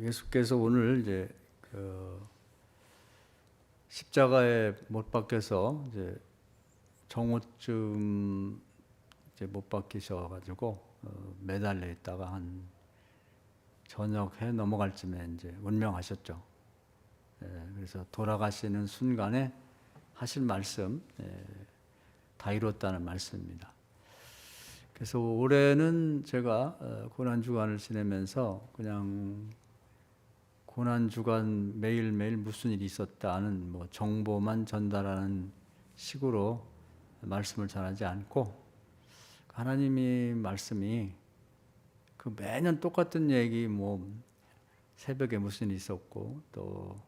예수께서 오늘 이제 십자가에 못 박혀서 이제 정오쯤 이제 못 박히셔가지고 매달려 있다가 한 저녁 해 넘어갈 쯤에 이제 운명하셨죠. 그래서 돌아가시는 순간에 하신 말씀 다 이뤘다는 말씀입니다. 그래서 올해는 제가 고난주간을 지내면서 그냥 고난주간 매일매일 무슨 일이 있었다는 뭐 정보만 전달하는 식으로 말씀을 전하지 않고 하나님이 말씀이 그 매년 똑같은 얘기 뭐 새벽에 무슨 일이 있었고 또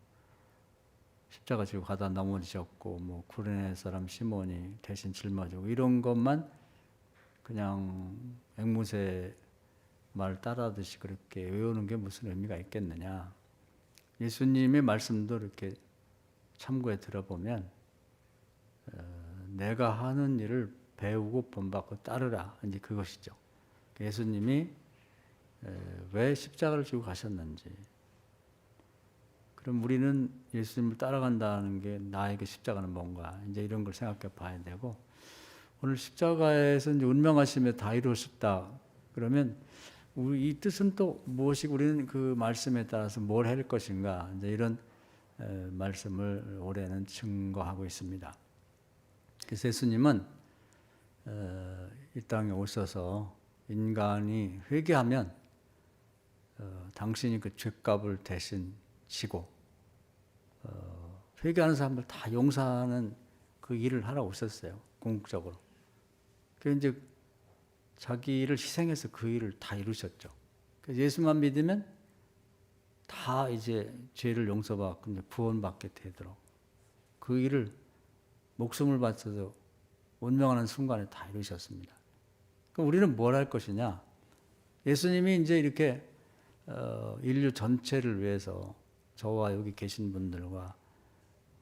십자가 지고 가다 넘어지셨고 뭐 구레네 사람 시몬이 대신 짊어지고 이런 것만 그냥 앵무새 말 따라하듯이 그렇게 외우는 게 무슨 의미가 있겠느냐. 예수님의 말씀도 이렇게 참고해 들어보면 내가 하는 일을 배우고 본받고 따르라. 이제 그것이죠. 예수님이 왜 십자가를 지고 가셨는지. 그럼 우리는 예수님을 따라간다는 게 나에게 십자가는 뭔가 이제 이런 걸 생각해 봐야 되고 오늘 십자가에서 이제 운명하심에 다 이루셨다. 그러면 우리 이 뜻은 또 무엇이 우리는 그 말씀에 따라서 뭘 할 것인가 이제 이런 말씀을 올해는 증거하고 있습니다. 그래서 예수님은 이 땅에 오셔서 인간이 회개하면 당신이 그 죄값을 대신 지고 회개하는 사람들 다 용서하는 그 일을 하러 오셨어요. 궁극적으로. 그래서 이제 자기를 희생해서 그 일을 다 이루셨죠. 그래서 예수만 믿으면 다 이제 죄를 용서받고 구원받게 되도록 그 일을 목숨을 바쳐서 운명하는 순간에 다 이루셨습니다. 그럼 우리는 뭘 할 것이냐? 예수님이 이제 이렇게 인류 전체를 위해서 저와 여기 계신 분들과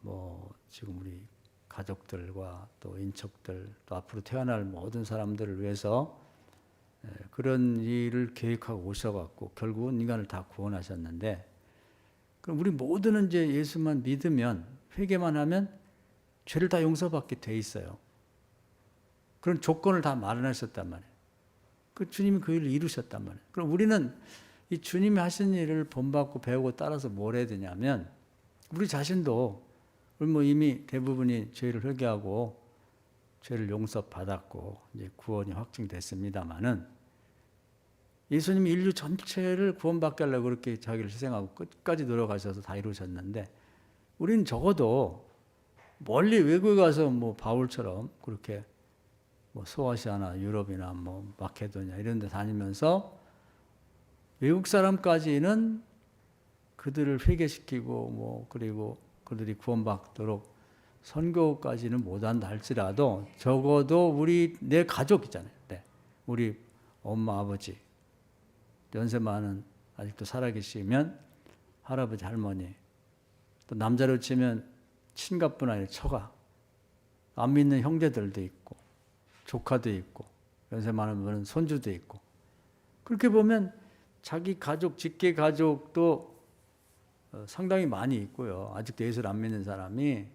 뭐 지금 우리 가족들과 또 인척들 또 앞으로 태어날 모든 사람들을 위해서 그런 일을 계획하고 오셔갖고 결국은 인간을 다 구원하셨는데 그럼 우리 모두는 이제 예수만 믿으면 회개만 하면 죄를 다 용서받게 돼 있어요. 그런 조건을 다 마련하셨단 말이에요. 그 주님이 그 일을 이루셨단 말이에요. 그럼 우리는 이 주님이 하신 일을 본받고 배우고 따라서 뭘 해야 되냐면 우리 자신도 뭐 이미 대부분이 죄를 회개하고 죄를 용서받았고 이제 구원이 확증됐습니다마는 예수님이 인류 전체를 구원받게 하려고 그렇게 자기를 희생하고 끝까지 노력하셔서 다 이루셨는데 우리는 적어도 멀리 외국에 가서 뭐 바울처럼 그렇게 뭐 소아시아나 유럽이나 뭐 마케도니아 이런 데 다니면서 외국 사람까지는 그들을 회개시키고 뭐 그리고 그들이 구원받도록 선교까지는 못한다 할지라도 적어도 내 가족 있잖아요. 네. 우리 엄마 아버지 연세 많은 아직도 살아계시면 할아버지 할머니 또 남자로 치면 친가뿐 아니라 처가 안 믿는 형제들도 있고 조카도 있고 연세 많은 분은 손주도 있고 그렇게 보면 자기 가족 직계 가족도 상당히 많이 있고요. 아직도 예수를 안 믿는 사람이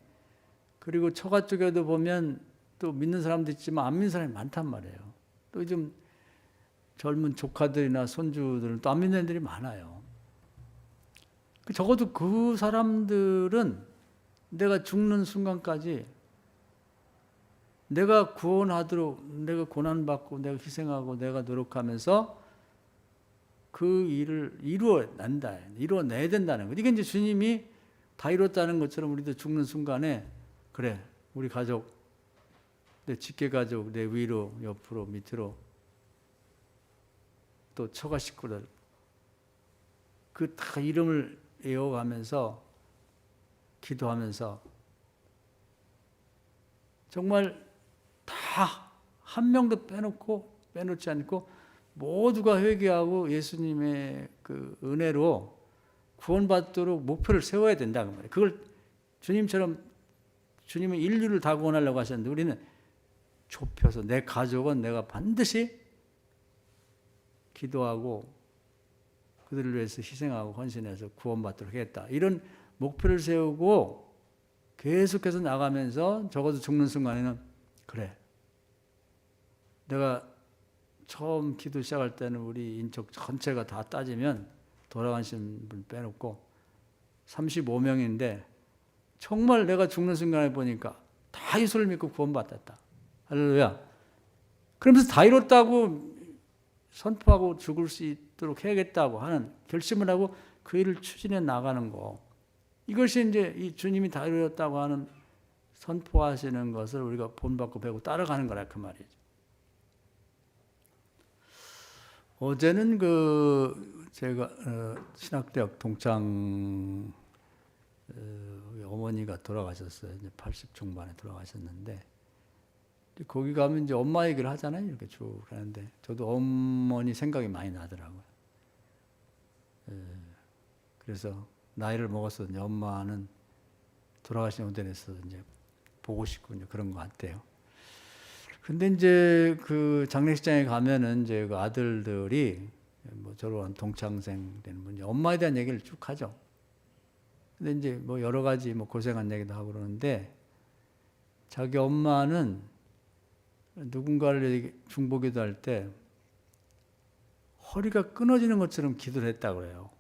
그리고 처가 쪽에도 보면 또 믿는 사람도 있지만 안 믿는 사람이 많단 말이에요. 또 요즘 젊은 조카들이나 손주들은 또 안 믿는 애들이 많아요. 적어도 그 사람들은 내가 죽는 순간까지 내가 구원하도록 내가 고난받고 내가 희생하고 내가 노력하면서 그 일을 이루어내야 된다는 것. 이게 이제 주님이 다 이뤘다는 것처럼 우리도 죽는 순간에 그래 우리 가족 내 직계 가족 내 위로 옆으로 밑으로 또 처가 식구들 그 다 이름을 외워가면서 기도하면서 정말 다 한 명도 빼놓지 않고 모두가 회개하고 예수님의 그 은혜로 구원받도록 목표를 세워야 된다는 말이에요. 그걸 주님처럼 주님은 인류를 다 구원하려고 하셨는데 우리는 좁혀서 내 가족은 내가 반드시 기도하고 그들을 위해서 희생하고 헌신해서 구원받도록 하겠다. 이런 목표를 세우고 계속해서 나가면서 적어도 죽는 순간에는 그래. 내가 처음 기도 시작할 때는 우리 인척 전체가 다 따지면 돌아가신 분 빼놓고 35명인데 정말 내가 죽는 순간에 보니까 다 예수를 믿고 구원받았다. 할렐루야. 그러면서 다 이뤘다고 선포하고 죽을 수 있도록 해야겠다고 하는 결심을 하고 그 일을 추진해 나가는 거. 이것이 이제 이 주님이 다 이뤘다고 하는 선포하시는 것을 우리가 본받고 배우고 따라가는 거라 그 말이죠. 어제는 제가 신학대학 동창 어머니가 돌아가셨어요. 이제 80 중반에 돌아가셨는데 거기 가면 이제 엄마 얘기를 하잖아요. 이렇게 쭉 하는데 저도 어머니 생각이 많이 나더라고요. 그래서 나이를 먹어서 이제 엄마는 돌아가신 오전에서 이제 보고 싶고 이제 그런 것 같아요. 근데 이제 그 장례식장에 가면은 이제 그 아들들이 뭐 저런 동창생 되는 분이 엄마에 대한 얘기를 쭉 하죠. 근데 이제 뭐 여러 가지 뭐 고생한 얘기도 하고 그러는데 자기 엄마는 누군가를 중보기도 할 때 허리가 끊어지는 것처럼 기도를 했다고 그래요.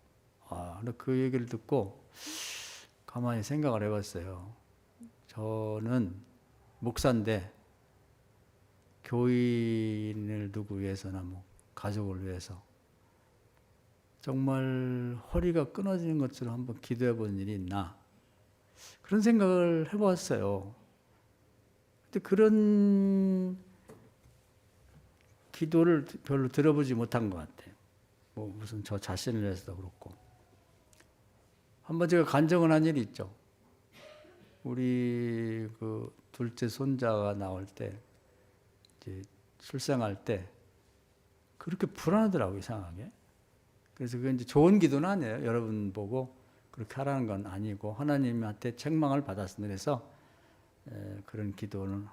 근데 그 얘기를 듣고 가만히 생각을 해봤어요. 저는 목사인데 교인을 누구 위해서나 뭐 가족을 위해서 정말 허리가 끊어지는 것처럼 한번 기도해 본 일이 있나 그런 생각을 해보았어요. 근데 그런 기도를 별로 들어보지 못한 것 같아요. 뭐 무슨 저 자신을 위해서도 그렇고. 한번 제가 간증을 한 일이 있죠. 우리 그 둘째 손자가 나올 때 이제 출생할 때 그렇게 불안하더라고요, 이상하게. 그래서 그게 이제 좋은 기도는 아니에요. 여러분 보고 그렇게 하라는 건 아니고 하나님한테 책망을 받았으면 그래서 그런 기도는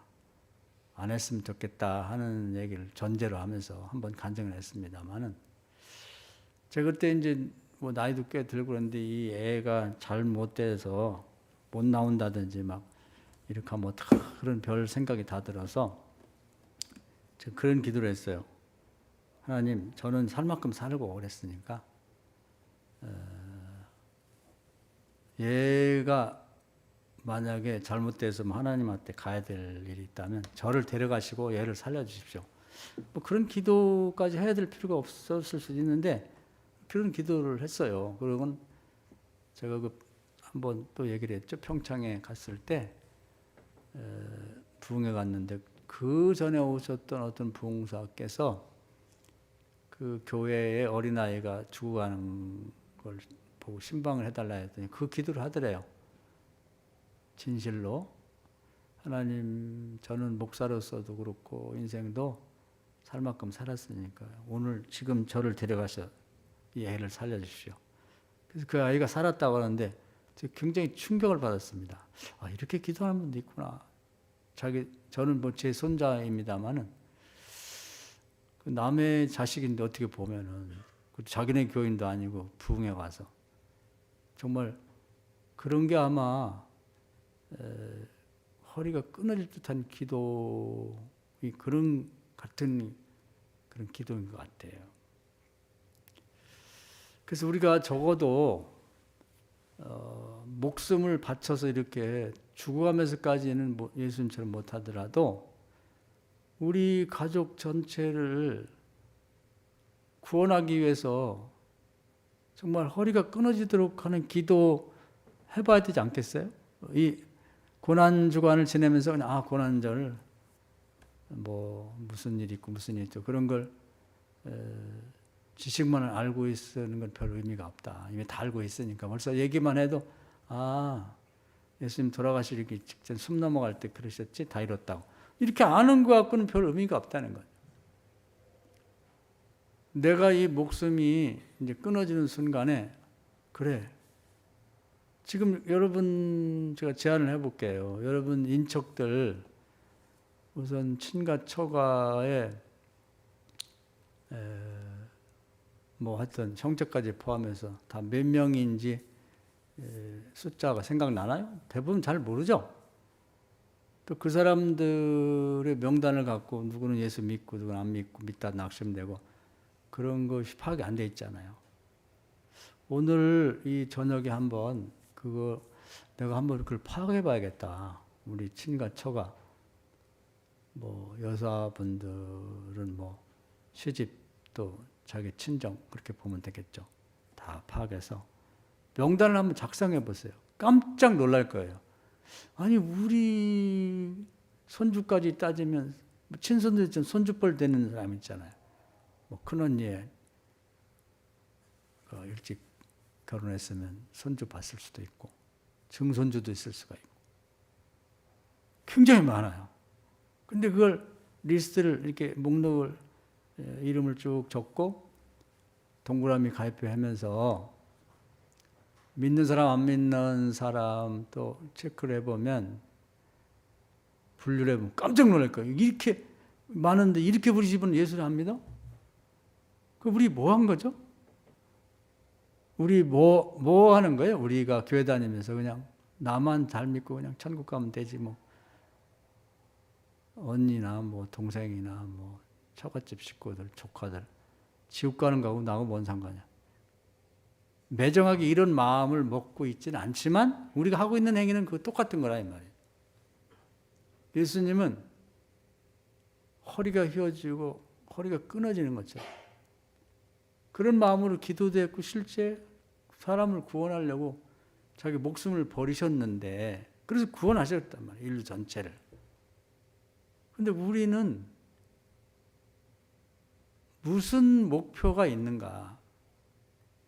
안 했으면 좋겠다 하는 얘기를 전제로 하면서 한번 간증을 했습니다만은 제가 그때 이제 뭐 나이도 꽤 들고 그런데 이 애가 잘못돼서 못 나온다든지 막 이렇게 하면 어떡하 그런 별 생각이 다 들어서 제가 그런 기도를 했어요. 하나님, 저는 살 만큼 살고 그랬으니까 얘가 만약에 잘못돼서 하나님한테 가야 될 일이 있다면 저를 데려가시고 얘를 살려주십시오. 뭐 그런 기도까지 해야 될 필요가 없었을 수도 있는데 그런 기도를 했어요. 그러고 제가 한번 또 얘기를 했죠. 평창에 갔을 때 부흥회 갔는데 그 전에 오셨던 어떤 부흥사께서 그 교회의 어린아이가 죽어가는 걸 보고 신방을 해달라 했더니 그 기도를 하더래요. 진실로 하나님, 저는 목사로서도 그렇고 인생도 살 만큼 살았으니까 오늘 지금 저를 데려가서 이 애를 살려주십시오. 그래서 그 아이가 살았다고 하는데 굉장히 충격을 받았습니다. 이렇게 기도하는 분도 있구나. 저는 뭐 제 손자입니다만은 그 남의 자식인데 어떻게 보면은 자기네 교인도 아니고 부흥회 가서 정말 그런 게 아마 허리가 끊어질 듯한 기도이 그런 같은 그런 기도인 것 같아요. 그래서 우리가 적어도 목숨을 바쳐서 이렇게 죽어가면서까지는 예수님처럼 못하더라도 우리 가족 전체를 구원하기 위해서 정말 허리가 끊어지도록 하는 기도 해봐야 되지 않겠어요? 이 고난주간을 지내면서 그냥 고난절 뭐 무슨 일이 있고 무슨 일이 있죠. 그런 걸 지식만 알고 있는 건 별 의미가 없다. 이미 다 알고 있으니까 벌써 얘기만 해도 예수님 돌아가시기 직전 숨 넘어갈 때 그러셨지 다 이뤘다고. 이렇게 아는 것 갖고는 별 의미가 없다는 거죠. 내가 이 목숨이 이제 끊어지는 순간에 그래. 지금 여러분 제가 제안을 해볼게요. 여러분 인척들 우선 친가 처가에 뭐 하여튼 형제까지 포함해서 다 몇 명인지 숫자가 생각나나요? 대부분 잘 모르죠. 또 그 사람들의 명단을 갖고 누구는 예수 믿고 누구는 안 믿고 믿다 낙심되고 그런 것이 파악이 안 돼 있잖아요. 오늘 이 저녁에 한번 내가 한번 그걸 파악해 봐야겠다. 우리 친가 처가 뭐 여사분들은 뭐 시집 또 자기 친정 그렇게 보면 되겠죠. 다 파악해서 명단을 한번 작성해 보세요. 깜짝 놀랄 거예요. 아니 우리 손주까지 따지면 친손도 있지만 손주뻘 되는 사람 있잖아요. 뭐 큰언니 일찍 결혼했으면 손주 봤을 수도 있고 증손주도 있을 수가 있고 굉장히 많아요. 근데 그걸 리스트를 이렇게 목록을 이름을 쭉 적고 동그라미 가입하면서 믿는 사람 안 믿는 사람 또 체크를 해보면 분류를 해보면 깜짝 놀랄 거예요. 이렇게 많은데 이렇게 우리 집은 예수를 안 믿어? 그럼 우리 뭐 한 거죠? 우리 뭐 하는 거예요? 우리가 교회 다니면서 그냥 나만 잘 믿고 그냥 천국 가면 되지 뭐 언니나 뭐 동생이나 뭐 처갓집 식구들 조카들 지옥 가는 거하고 나하고 뭔 상관이야. 매정하게 이런 마음을 먹고 있지는 않지만 우리가 하고 있는 행위는 그 똑같은 거라 이 말이에요. 예수님은 허리가 휘어지고 허리가 끊어지는 것처럼 그런 마음으로 기도도 했고 실제 사람을 구원하려고 자기 목숨을 버리셨는데 그래서 구원하셨단 말이에요. 인류 전체를. 근데 우리는 무슨 목표가 있는가?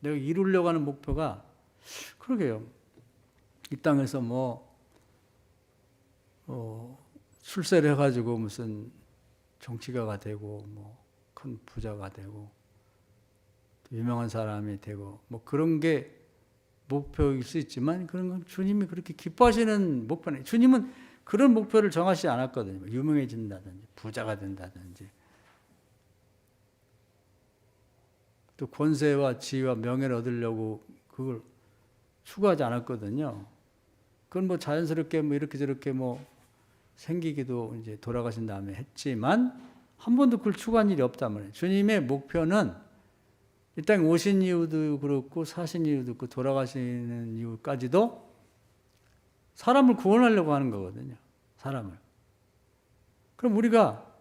내가 이루려고 하는 목표가 그러게요. 이 땅에서 출세를 해가지고 무슨 정치가가 되고 뭐 큰 부자가 되고 유명한 사람이 되고 뭐 그런 게 목표일 수 있지만 그런 건 주님이 그렇게 기뻐하시는 목표는 주님은 그런 목표를 정하시지 않았거든요. 유명해진다든지 부자가 된다든지 또 권세와 지위와 명예를 얻으려고 그걸 추구하지 않았거든요. 그건 뭐 자연스럽게 뭐 이렇게 저렇게 뭐 생기기도 이제 돌아가신 다음에 했지만 한 번도 그걸 추구한 일이 없단 말이에요. 주님의 목표는 이 땅에 오신 이유도 그렇고 사신 이유도 그렇고 돌아가시는 이유까지도 사람을 구원하려고 하는 거거든요. 사람을. 그럼 우리가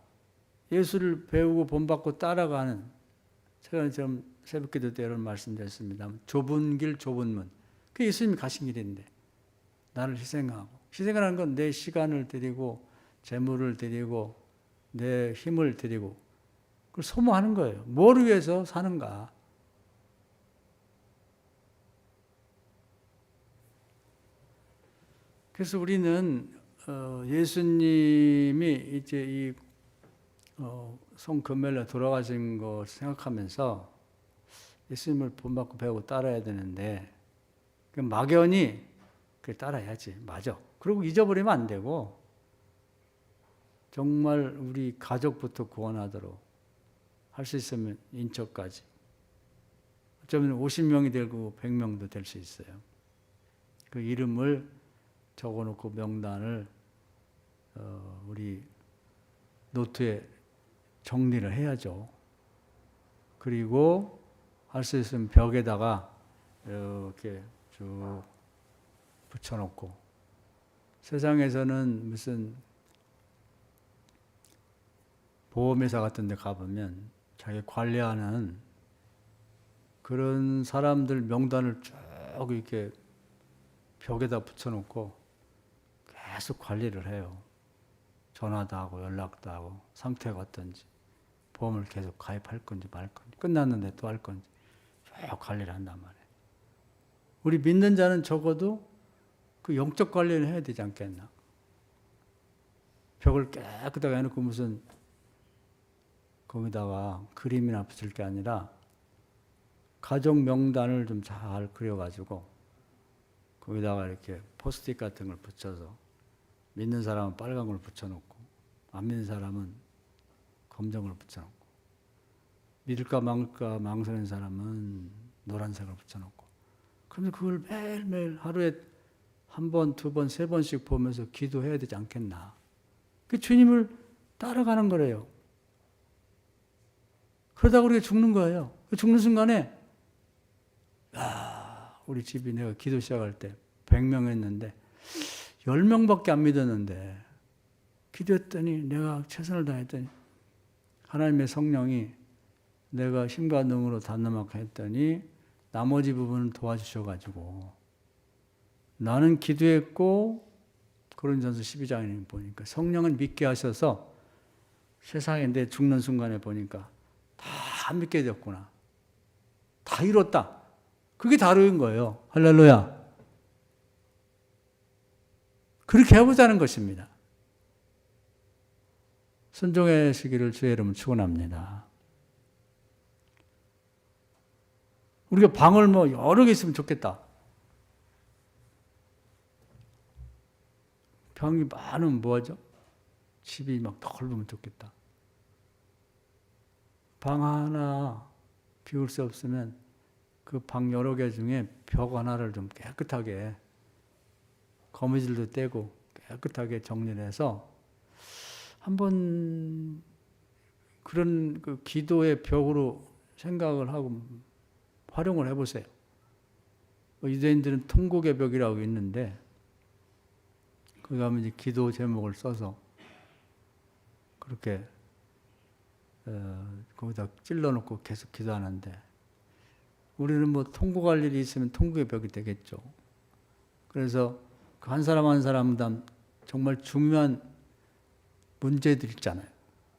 예수를 배우고 본받고 따라가는 제가 좀 새벽기도 때 이런 말씀드렸습니다. 좁은 길 좁은 문. 그게 예수님이 가신 길인데 나를 희생하고 희생을 하는 건 내 시간을 드리고 재물을 드리고 내 힘을 드리고 그걸 소모하는 거예요. 뭘 위해서 사는가? 그래서 우리는 예수님이 이제 이 성금요일날 돌아가신 걸 생각하면서 예수님을 본받고 배우고 따라야 되는데 막연히 그래 따라야지. 맞아. 그리고 잊어버리면 안 되고 정말 우리 가족부터 구원하도록 할 수 있으면 인척까지 어쩌면 50명이 되고 100명도 될 수 있어요. 그 이름을 적어놓고 명단을 우리 노트에 정리를 해야죠. 그리고 할 수 있으면 벽에다가 이렇게 쭉 붙여놓고 세상에서는 무슨 보험회사 같은 데 가보면 자기 관리하는 그런 사람들 명단을 쭉 이렇게 벽에다 붙여놓고 계속 관리를 해요. 전화도 하고 연락도 하고 상태가 어떤지 보험을 계속 가입할 건지 말 건지 끝났는데 또 할 건지 쭉 관리를 한단 말이에요. 우리 믿는 자는 적어도 그 영적 관리를 해야 되지 않겠나. 벽을 깨끗하게 해놓고 무슨 거기다가 그림이나 붙일 게 아니라 가족 명단을 좀 잘 그려가지고 거기다가 이렇게 포스트잇 같은 걸 붙여서 믿는 사람은 빨간 걸 붙여놓고 안 믿는 사람은 검정 걸 붙여놓고 믿을까 말까 망설이는 사람은 노란색을 붙여놓고, 그러면 그걸 매일매일 하루에 한 번, 두 번, 세 번씩 보면서 기도해야 되지 않겠나. 그 주님을 따라가는 거래요. 그러다가 우리가 죽는 거예요. 죽는 순간에, 우리 집이 내가 기도 시작할 때 100명 했는데 10명밖에 안 믿었는데, 기도했더니 내가 최선을 다했더니 하나님의 성령이 내가 힘과 능으로 단호하게 했더니 나머지 부분을 도와주셔가지고, 나는 기도했고, 고린도전서 12장에 보니까 성령은 믿게 하셔서 세상에 내 죽는 순간에 보니까 다 믿게 되었구나. 다 이뤘다. 그게 다른 거예요. 할렐루야. 그렇게 해보자는 것입니다. 순종하시기를 주의 이름으로 축원합니다. 우리가 방을 뭐 여러 개 있으면 좋겠다. 방이 많으면 뭐하죠? 집이 막 넓으면 좋겠다. 방 하나 비울 수 없으면 그 방 여러 개 중에 벽 하나를 좀 깨끗하게, 거미줄도 떼고 깨끗하게 정리를 해서 한번 그런 그 기도의 벽으로 생각을 하고 활용을 해보세요. 유대인들은 통곡의 벽이라고 있는데, 거기 가면 이제 기도 제목을 써서 그렇게 거기다 찔러놓고 계속 기도하는데, 우리는 뭐 통곡할 일이 있으면 통곡의 벽이 되겠죠. 그래서 그 한 사람 한 사람당 정말 중요한 문제들 있잖아요.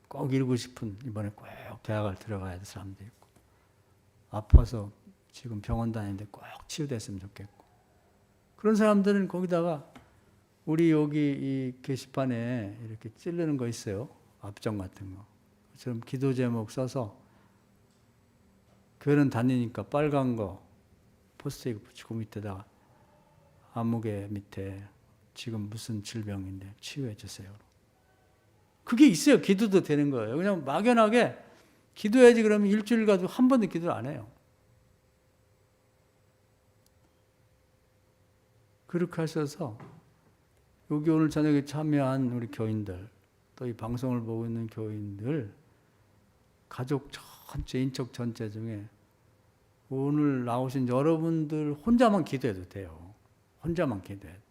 꼭 이루고 싶은, 이번에 꼭 대학을 들어가야 될 사람도 있고, 아파서 지금 병원 다니는데 꼭 치유됐으면 좋겠고, 그런 사람들은 거기다가 우리 여기 이 게시판에 이렇게 찌르는 거 있어요. 앞정 같은 거. 그처럼 기도 제목 써서, 교회는 다니니까 빨간 거 포스트잇 붙이고 밑에다가 아무개 밑에 지금 무슨 질병인데 치유해 주세요. 그게 있어요. 기도도 되는 거예요. 그냥 막연하게 기도해야지 그러면 일주일 가도 한 번도 기도를 안 해요. 그렇게 하셔서 여기 오늘 저녁에 참여한 우리 교인들, 또 이 방송을 보고 있는 교인들, 가족 전체, 인척 전체 중에 오늘 나오신 여러분들 혼자만 기도해도 돼요. 혼자만 기도해도.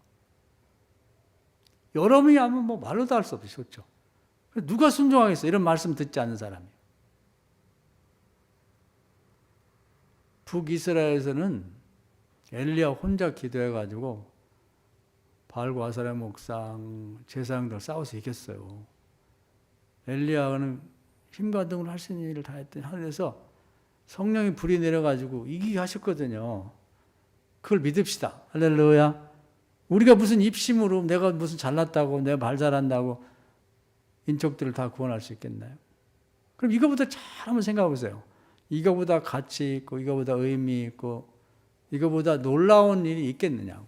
여러분이 하면 뭐 말로도 할 수 없이 좋죠. 누가 순종하겠어? 이런 말씀 듣지 않는 사람이. 북이스라엘에서는 엘리야 혼자 기도해가지고 바알과 아사랴 목상, 제사장들 싸워서 이겼어요. 엘리야는 힘과 등을 할 수 있는 일을 다 했더니 하늘에서 성령이 불이 내려가지고 이기게 하셨거든요. 그걸 믿읍시다. 할렐루야. 우리가 무슨 입심으로 내가 무슨 잘났다고, 내가 말 잘한다고 인척들을 다 구원할 수 있겠나요? 그럼 이거보다 잘 한번 생각해 보세요. 이거보다 가치 있고, 이거보다 의미 있고, 이거보다 놀라운 일이 있겠느냐고.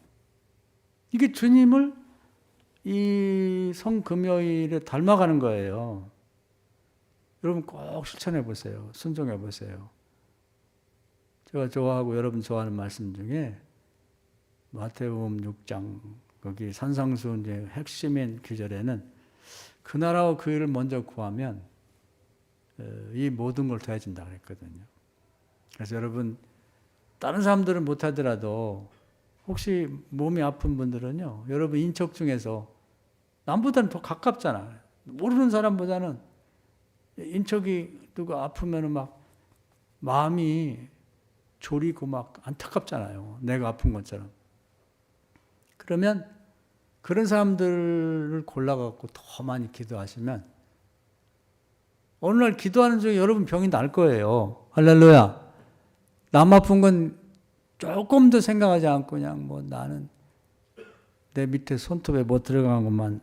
이게 주님을 이 성금요일에 닮아가는 거예요. 여러분 꼭 실천해 보세요. 순종해 보세요. 제가 좋아하고 여러분 좋아하는 말씀 중에 마태복음 6장 거기 산상수 이제 핵심인 구절에는 그 나라와 그 일을 먼저 구하면 이 모든 걸 더해진다 그랬거든요. 그래서 여러분 다른 사람들은 못하더라도 혹시 몸이 아픈 분들은요, 여러분 인척 중에서 남보다는 더 가깝잖아요. 모르는 사람보다는 인척이 누가 아프면 막 마음이 졸이고 막 안타깝잖아요. 내가 아픈 것처럼. 그러면 그런 사람들을 골라갖고 더 많이 기도하시면 어느 날 기도하는 중에 여러분 병이 날 거예요. 할렐루야. 남 아픈 건 조금 더 생각하지 않고 그냥 뭐 나는 내 밑에 손톱에 뭐 들어간 것만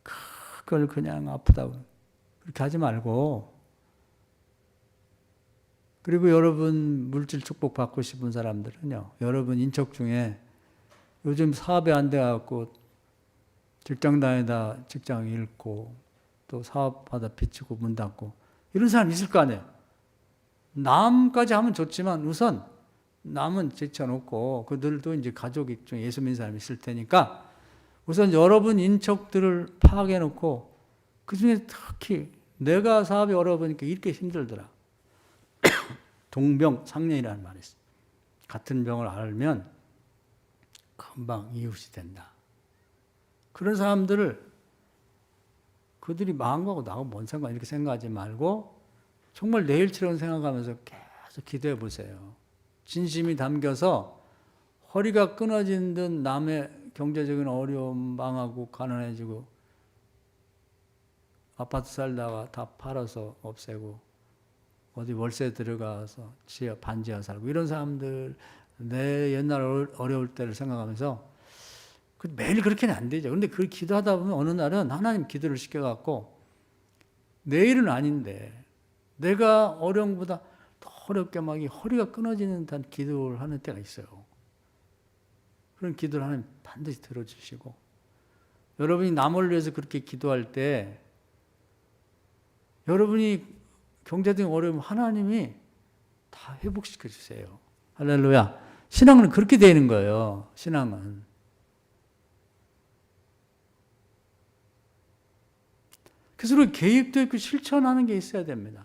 그걸 그냥 아프다고 그렇게 하지 말고, 그리고 여러분 물질 축복 받고 싶은 사람들은요, 여러분 인척 중에 요즘 사업이 안 돼갖고 직장 다니다 직장 잃고 또 사업하다 비치고 문 닫고 이런 사람 있을 거 아니에요. 남까지 하면 좋지만 우선 남은 제쳐놓고 그들도 이제 가족이 좀 예수 믿는 사람이 있을 테니까 우선 여러분 인척들을 파악해놓고 그중에 특히 내가 사업이 어려우니까 이렇게 힘들더라. 동병상련이라는 말이 있어요. 같은 병을 앓으면 금방 이웃이 된다. 그런 사람들을 그들이 망한 거하고 나하고 뭔 상관 이렇게 생각하지 말고 정말 내일처럼 생각하면서 계속 기도해 보세요. 진심이 담겨서 허리가 끊어진 듯 남의 경제적인 어려움 망하고 가난해지고 아파트 살다가 다 팔아서 없애고 어디 월세 들어가서 지하 반지하 살고 이런 사람들 내 옛날 어려울 때를 생각하면서 매일 그렇게는 안 되죠. 그런데 그 기도하다 보면 어느 날은 하나님 기도를 시켜갖고 내일은 아닌데 내가 어려운 것보다 더 어렵게 막 허리가 끊어지는 듯한 기도를 하는 때가 있어요. 그런 기도를 하나님 반드시 들어주시고 여러분이 남을 위해서 그렇게 기도할 때 여러분이 경제적인 어려움 하나님이 다 회복시켜 주세요. 할렐루야. 신앙은 그렇게 되는 거예요. 신앙은. 그래서 우리 계획도 있고 실천하는 게 있어야 됩니다.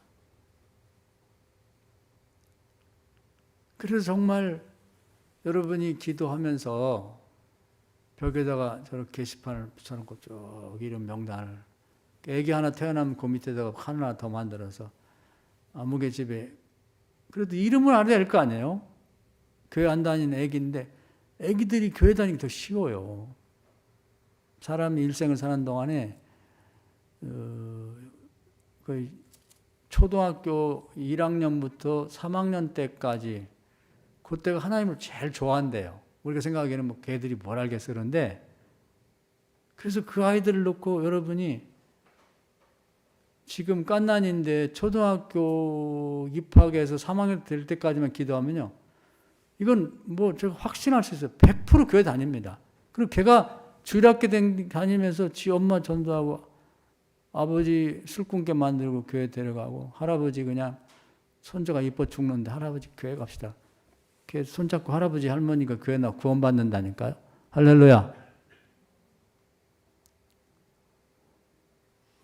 그래서 정말 여러분이 기도하면서 벽에다가 저렇게 게시판을 붙여놓고 쭉 이름 명단을 애기 하나 태어나면 그 밑에다가 하나 더 만들어서 아무개 집에 그래도 이름을 알아야 될 거 아니에요? 교회 안 다니는 애기인데 애기들이 교회 다니기 더 쉬워요. 사람이 일생을 사는 동안에 거의 초등학교 1학년부터 3학년 때까지 그때가 하나님을 제일 좋아한대요. 우리가 생각하기에는 뭐 걔들이 뭘 알겠어 그런데 그래서 그 아이들을 놓고 여러분이 지금 갓난인데 초등학교 입학해서 3학년 될 때까지만 기도하면요. 이건 뭐 제가 확신할 수 있어요. 100% 교회 다닙니다. 그리고 걔가 주일학교 다니면서 지 엄마 전도하고 아버지 술 끊게 만들고 교회 데려가고 할아버지 그냥 손자가 이뻐 죽는데 할아버지 교회 갑시다. 걔 손잡고 할아버지 할머니가 교회 나 구원받는다니까요. 할렐루야.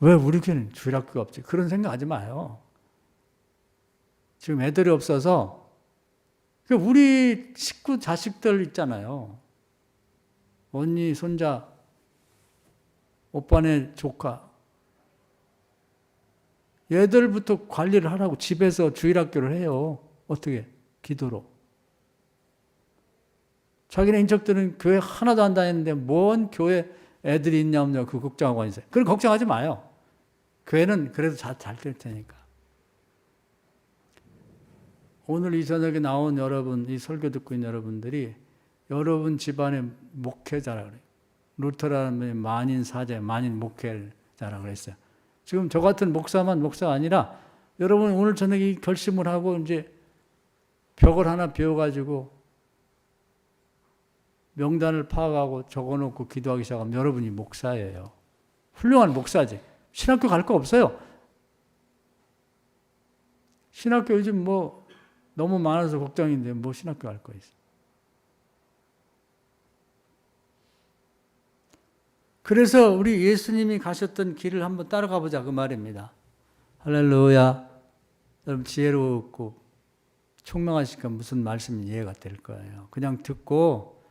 왜 우리 교회는 주일학교가 없지? 그런 생각하지 마요. 지금 애들이 없어서 우리 식구 자식들 있잖아요. 언니, 손자, 오빠네 조카. 얘들부터 관리를 하라고 집에서 주일학교를 해요. 어떻게? 기도로. 자기네 인척들은 교회 하나도 안 다녔는데 뭔 교회 애들이 있냐 없냐 그 걱정하고 있어요. 그걸 걱정하지 마요. 교회는 그래도 잘 될 테니까. 오늘 이 저녁에 나온 여러분, 이 설교 듣고 있는 여러분들이 여러분 집안의 목회자라 그래요. 루터라는 만인 사제, 만인 목회자라 그랬어요. 지금 저 같은 목사가 아니라 여러분 오늘 저녁에 이 결심을 하고 이제 벽을 하나 비워가지고 명단을 파악하고 적어놓고 기도하기 시작하면 여러분이 목사예요. 훌륭한 목사지. 신학교 갈 거 없어요. 신학교 요즘 뭐 너무 많아서 걱정인데 뭐 신학교 갈 거 있어. 그래서 우리 예수님이 가셨던 길을 한번 따라가 보자 그 말입니다. 할렐루야. 여러분 지혜롭고 총명하시니까 무슨 말씀이 이해가 될 거예요. 그냥 듣고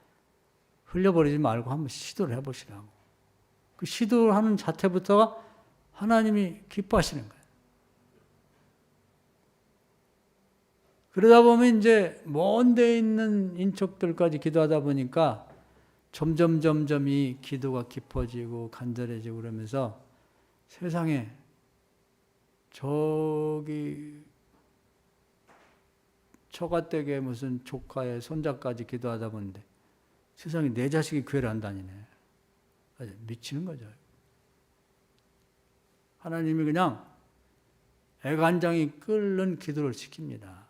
흘려버리지 말고 한번 시도를 해보시라고. 그 시도하는 자체부터가 하나님이 기뻐하시는 거예요. 그러다 보면 이제 먼 데 있는 인척들까지 기도하다 보니까 점점 이 기도가 깊어지고 간절해지고 그러면서 세상에 저기 처가댁에 무슨 조카의 손자까지 기도하다 보는데 세상에 내 자식이 교회를 안 다니네. 미치는 거죠. 하나님이 그냥 애간장이 끓는 기도를 시킵니다.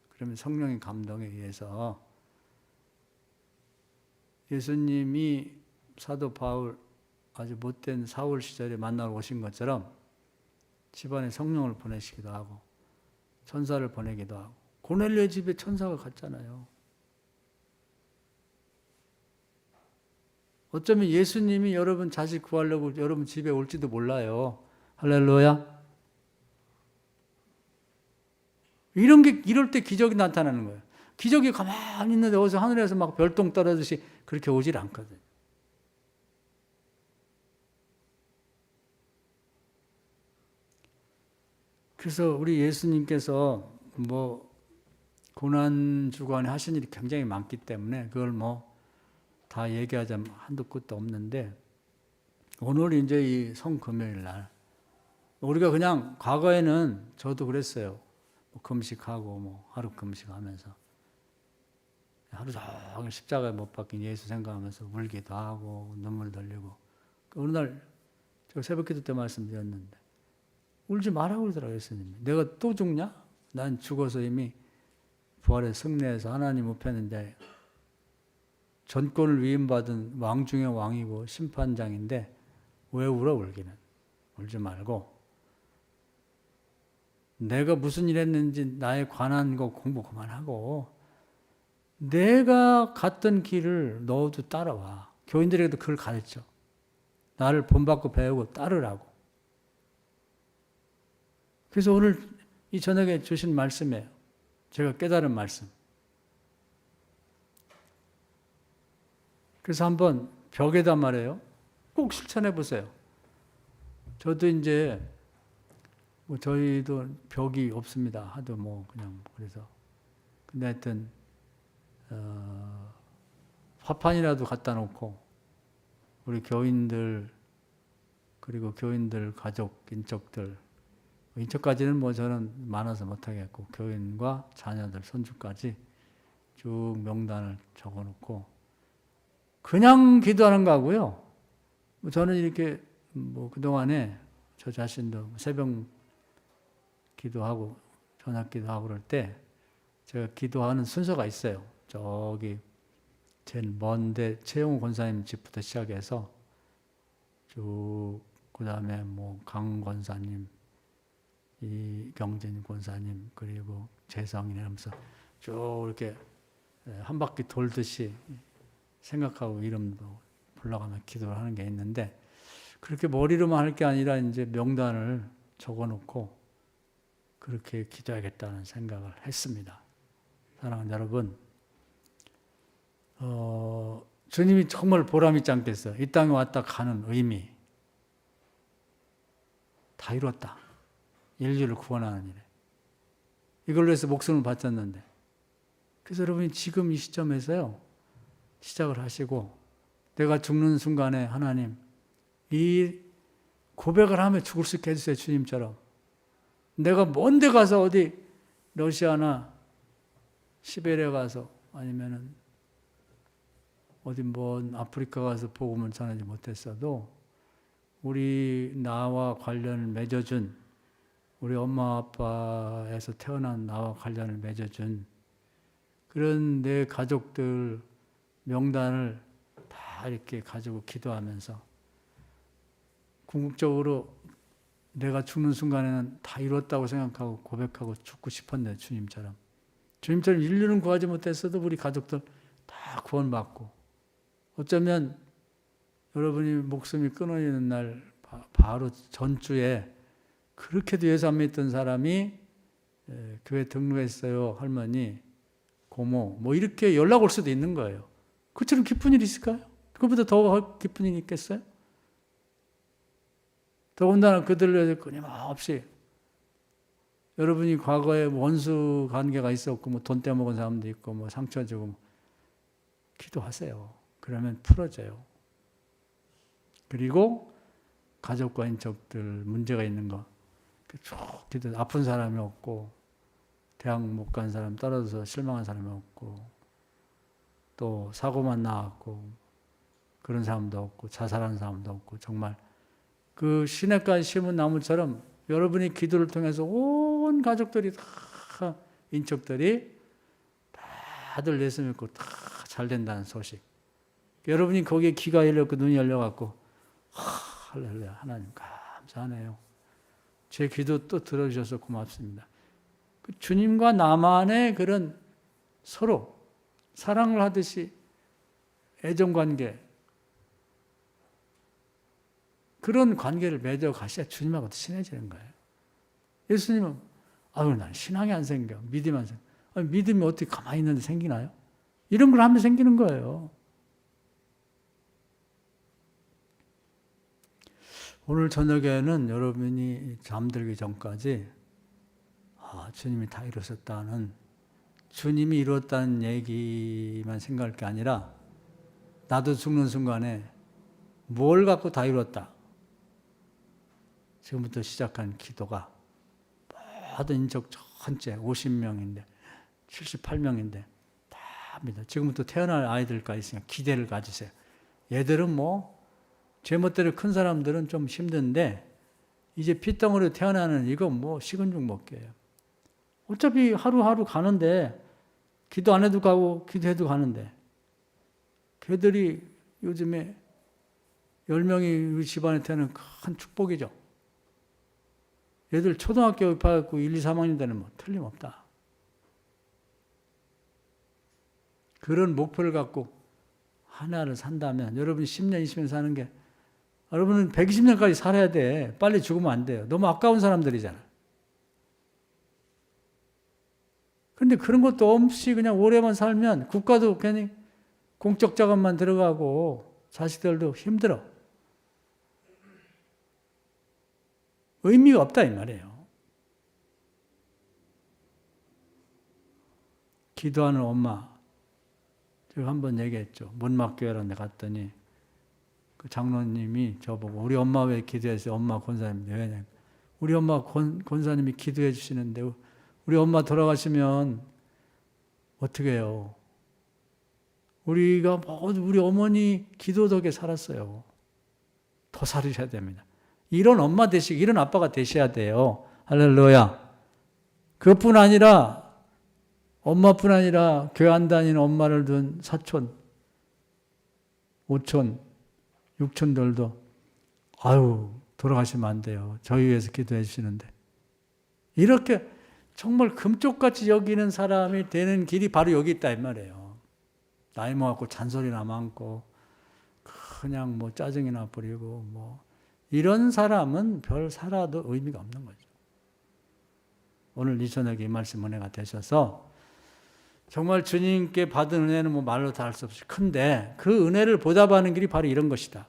그러면 성령의 감동에 의해서 예수님이 사도 바울 아주 못된 사울 시절에 만나러 오신 것처럼 집안에 성령을 보내시기도 하고 천사를 보내기도 하고 고넬료의 집에 천사가 갔잖아요. 어쩌면 예수님이 여러분 자식 구하려고 여러분 집에 올지도 몰라요. 할렐루야. 이럴 때 기적이 나타나는 거예요. 기적이 가만히 있는데 어디서 하늘에서 막 별똥 떨어지듯이 그렇게 오질 않거든요. 그래서 우리 예수님께서 고난 주간에 하신 일이 굉장히 많기 때문에 그걸 다 얘기하자면 한도 끝도 없는데, 오늘 이제 이 성금요일 날 우리가 그냥 과거에는 저도 그랬어요. 금식하고 하루 금식하면서 하루 종일 십자가에 못 박힌 예수 생각하면서 울기도 하고 눈물 흘리고, 어느 날 제가 새벽기도 때 말씀드렸는데 울지 말라고 그러더라고요. 예수님이. 내가 또 죽냐? 난 죽어서 이미 부활의 승리해서 하나님 우편인데 전권을 위임받은 왕 중의 왕이고 심판장인데 왜 울어? 울기는 울지 말고 내가 무슨 일 했는지 나에 관한 거 공부 그만하고 내가 갔던 길을 너도 따라와. 교인들에게도 그걸 가르쳐. 나를 본받고 배우고 따르라고. 그래서 오늘 이 저녁에 주신 말씀이에요. 제가 깨달은 말씀. 그래서 한번 벽에다 말해요. 꼭 실천해 보세요. 저도 이제 저희도 벽이 없습니다. 하도 그냥 그래서. 근데 하여튼 화판이라도 갖다 놓고 우리 교인들 그리고 교인들 가족 인척까지는 저는 많아서 못하겠고 교인과 자녀들 손주까지 쭉 명단을 적어놓고 그냥 기도하는 거하고요. 저는 이렇게 그동안에 저 자신도 새벽 기도하고 저녁 기도하고 그럴 때 제가 기도하는 순서가 있어요. 저기 제일 먼데 최영우 권사님 집부터 시작해서 쭉 그다음에 강 권사님, 이경진 권사님 그리고 재성이 이러면서 쭉 이렇게 한 바퀴 돌듯이 생각하고 이름도 불러가며 기도를 하는 게 있는데, 그렇게 머리로만 할 게 아니라 이제 명단을 적어놓고 그렇게 기도하겠다는 생각을 했습니다. 사랑하는 여러분, 주님이 정말 보람있지 않겠어요? 이 땅에 왔다 가는 의미 다 이뤘다. 인류를 구원하는 일에 이걸로 해서 목숨을 바쳤는데, 그래서 여러분이 지금 이 시점에서요 시작을 하시고 내가 죽는 순간에 하나님 이 고백을 하며 죽을 수 있게 해주세요. 주님처럼 내가 먼 데 가서 어디 러시아나 시베리아 가서 아니면은 어디 아프리카 가서 복음을 전하지 못했어도 우리 나와 관련을 맺어준 우리 엄마 아빠에서 태어난 나와 관련을 맺어준 그런 내 가족들 명단을 다 이렇게 가지고 기도하면서 궁극적으로 내가 죽는 순간에는 다 이뤘다고 생각하고 고백하고 죽고 싶었네. 주님처럼 인류는 구하지 못했어도 우리 가족들 다 구원받고, 어쩌면 여러분이 목숨이 끊어지는 날 바로 전주에 그렇게도 예수 안 믿던 사람이 교회 등록했어요. 할머니, 고모 이렇게 연락 올 수도 있는 거예요. 그처럼 기쁜 일이 있을까요? 그것보다 더 기쁜 일이 있겠어요? 더군다나 그들을 위해서 끊임없이 여러분이 과거에 원수 관계가 있었고 돈 떼먹은 사람도 있고 상처 주고 기도하세요. 그러면 풀어져요. 그리고 가족과 인척들 문제가 있는 거 쭉 기도, 아픈 사람이 없고 대학 못 간 사람 떨어져서 실망한 사람이 없고 또 사고만 나왔고 그런 사람도 없고 자살한 사람도 없고, 정말 그 시냇가에 심은 나무처럼 여러분이 기도를 통해서 온 가족들이 다 인척들이 다들 예수 믿고 다 잘 된다는 소식. 여러분이 거기에 귀가 열렸고 눈이 열려갖고 할렐루야 하나님 감사하네요. 제 기도 또 들어주셔서 고맙습니다. 그 주님과 나만의 그런 서로 사랑을 하듯이 애정관계, 그런 관계를 맺어 가셔야 주님하고도 친해지는 거예요. 예수님은 난 신앙이 안 생겨. 믿음이 안 생겨. 믿음이 어떻게 가만히 있는데 생기나요? 이런 걸 하면 생기는 거예요. 오늘 저녁에는 여러분이 잠들기 전까지 주님이 다 이루셨다는, 주님이 이루었다는 얘기만 생각할 게 아니라 나도 죽는 순간에 뭘 갖고 다 이뤘다. 지금부터 시작한 기도가 모든 인적 전체 50명인데 78명인데 다 합니다. 지금부터 태어날 아이들까지 있으니까 기대를 가지세요. 얘들은 제멋대로 큰 사람들은 좀 힘든데 이제 피덩으로 태어나는 이거 식은 죽 먹기예요. 어차피 하루하루 가는데 기도 안 해도 가고 기도해도 가는데 걔들이 요즘에 10명이 우리 집안에 태어나는 큰 축복이죠. 얘들 초등학교 입학하고 1, 2, 3학년 되는 틀림없다. 그런 목표를 갖고 하나를 산다면 여러분이 10년, 20년 사는 게 여러분은 120년까지 살아야 돼. 빨리 죽으면 안 돼요. 너무 아까운 사람들이잖아. 그런데 그런 것도 없이 그냥 오래만 살면 국가도 괜히 공적 자금만 들어가고 자식들도 힘들어. 의미가 없다 이 말이에요. 기도하는 엄마, 제가 한번 얘기했죠. 문막교회라는 데 갔더니 그 장로님이 저보고 우리 엄마 왜 기도했어요? 엄마 권사님 왜냐? 우리 엄마 권사님이 기도해 주시는데 우리 엄마 돌아가시면 어떻게 해요? 우리가 모두 우리 어머니 기도 덕에 살았어요. 더 살으셔야 됩니다. 이런 엄마 되시고 이런 아빠가 되셔야 돼요. 할렐루야. 그것뿐 아니라 엄마뿐 아니라 교회 안 다니는 엄마를 둔 사촌, 오촌, 육촌들도 돌아가시면 안 돼요. 저희 위해서 기도해 주시는데. 이렇게 정말 금쪽같이 여기는 사람이 되는 길이 바로 여기 있다 이 말이에요. 나이 먹고 잔소리나 많고 그냥 짜증이나 부리고 이런 사람은 별 살아도 의미가 없는 거죠. 오늘 이 저녁에 이 말씀 은혜가 되셔서 정말 주님께 받은 은혜는 말로 다 할 수 없이 큰데 그 은혜를 보답하는 길이 바로 이런 것이다.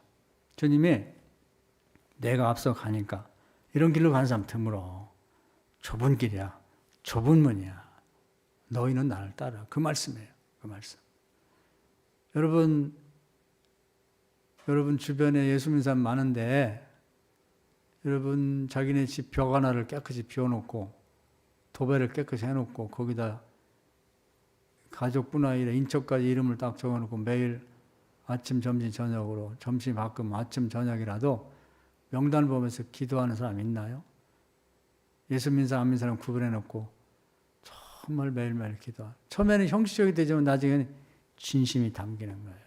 주님이 내가 앞서 가니까 이런 길로 가는 사람 드물어. 좁은 길이야. 좁은 문이야. 너희는 나를 따라. 그 말씀이에요. 그 말씀. 여러분 주변에 예수 믿는 사람 많은데 여러분 자기네 집 벽 하나를 깨끗이 비워놓고 도배를 깨끗이 해놓고 거기다 가족뿐 아니라 인척까지 이름을 딱 적어놓고 매일 아침, 점심, 저녁으로 점심 가끔 아침, 저녁이라도 명단을 보면서 기도하는 사람 있나요? 예수 믿는 사람, 안 믿는 사람 구분해놓고 정말 매일매일 기도하는. 처음에는 형식적이 되지만 나중에는 진심이 담기는 거예요.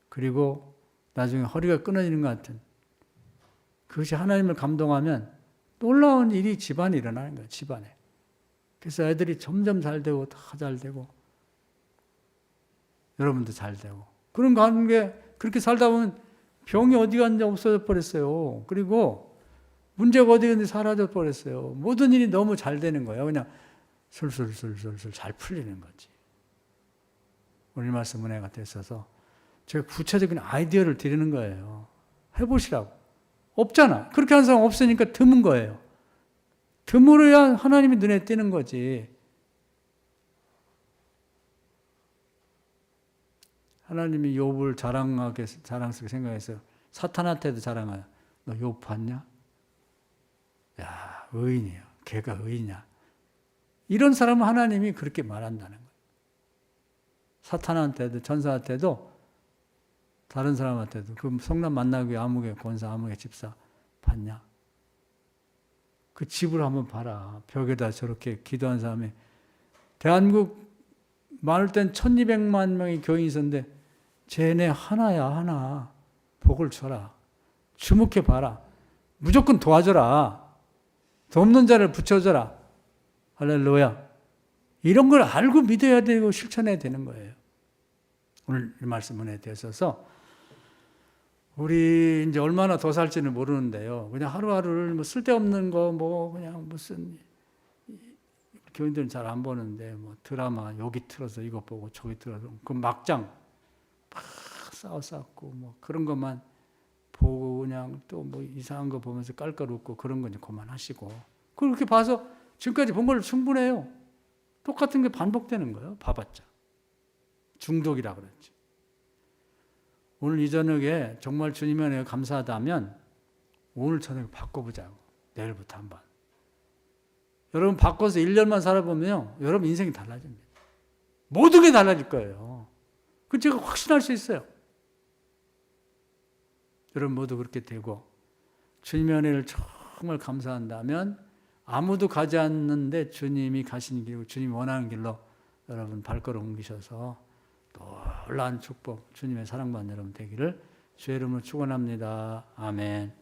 그리고 나중에 허리가 끊어지는 것 같은 그것이 하나님을 감동하면 놀라운 일이 집안에 일어나는 거예요. 집안에. 그래서 애들이 점점 잘 되고 다 잘 되고 여러분도 잘 되고 그런 관계 그렇게 살다 보면 병이 어디 갔는지 없어져 버렸어요. 그리고 문제가 어디 갔는지 사라져 버렸어요. 모든 일이 너무 잘 되는 거예요. 그냥 술술술술술 잘 풀리는 거지. 오늘 말씀 은혜가 됐어서 제가 구체적인 아이디어를 드리는 거예요. 해보시라고. 없잖아. 그렇게 하는 사람 없으니까 드문 거예요. 드물어야 하나님이 눈에 띄는 거지. 하나님이 욥을 자랑스럽게 생각해서 사탄한테도 자랑하여. 너 욥 봤냐? 야, 의인이야. 걔가 의인이야. 이런 사람은 하나님이 그렇게 말한다는 거예요. 사탄한테도 전사한테도 다른 사람한테도 그 성남 만나교회 아무개 권사 아무개 집사 봤냐? 그 집을 한번 봐라. 벽에다 저렇게 기도한 사람이 대한민국 많을 땐 1200만 명의 교인이 있었는데 쟤네 하나야 하나. 복을 줘라. 주목해 봐라. 무조건 도와줘라. 도 없는 자를 붙여줘라. 할렐루야. 이런 걸 알고 믿어야 되고 실천해야 되는 거예요. 오늘 이 말씀 은혜에 대해서 우리 이제 얼마나 더 살지는 모르는데요. 그냥 하루하루를 뭐 쓸데없는 거 뭐 그냥 무슨 교인들은 잘 안 보는데 뭐 드라마 여기 틀어서 이거 보고 저기 틀어서 그 막장 막 싸웠고 뭐 그런 것만 보고 그냥 또 뭐 이상한 거 보면서 깔깔 웃고 그런 건 이제 그만하시고 그렇게 봐서 지금까지 본 걸로 충분해요. 똑같은 게 반복되는 거예요. 봐봤자. 중독이라 그랬지. 오늘 이 저녁에 정말 주님의 은혜가 감사하다면 오늘 저녁에 바꿔보자고. 내일부터 한번. 여러분 바꿔서 1년만 살아보면요. 여러분 인생이 달라집니다. 모든 게 달라질 거예요. 그건 제가 확신할 수 있어요. 여러분 모두 그렇게 되고 주님의 은혜를 정말 감사한다면 아무도 가지 않는데 주님이 가시는 길이고 주님이 원하는 길로 여러분 발걸음 옮기셔서 놀라운 축복 주님의 사랑받는 여러분 되기를 주의 이름으로 축원합니다. 아멘.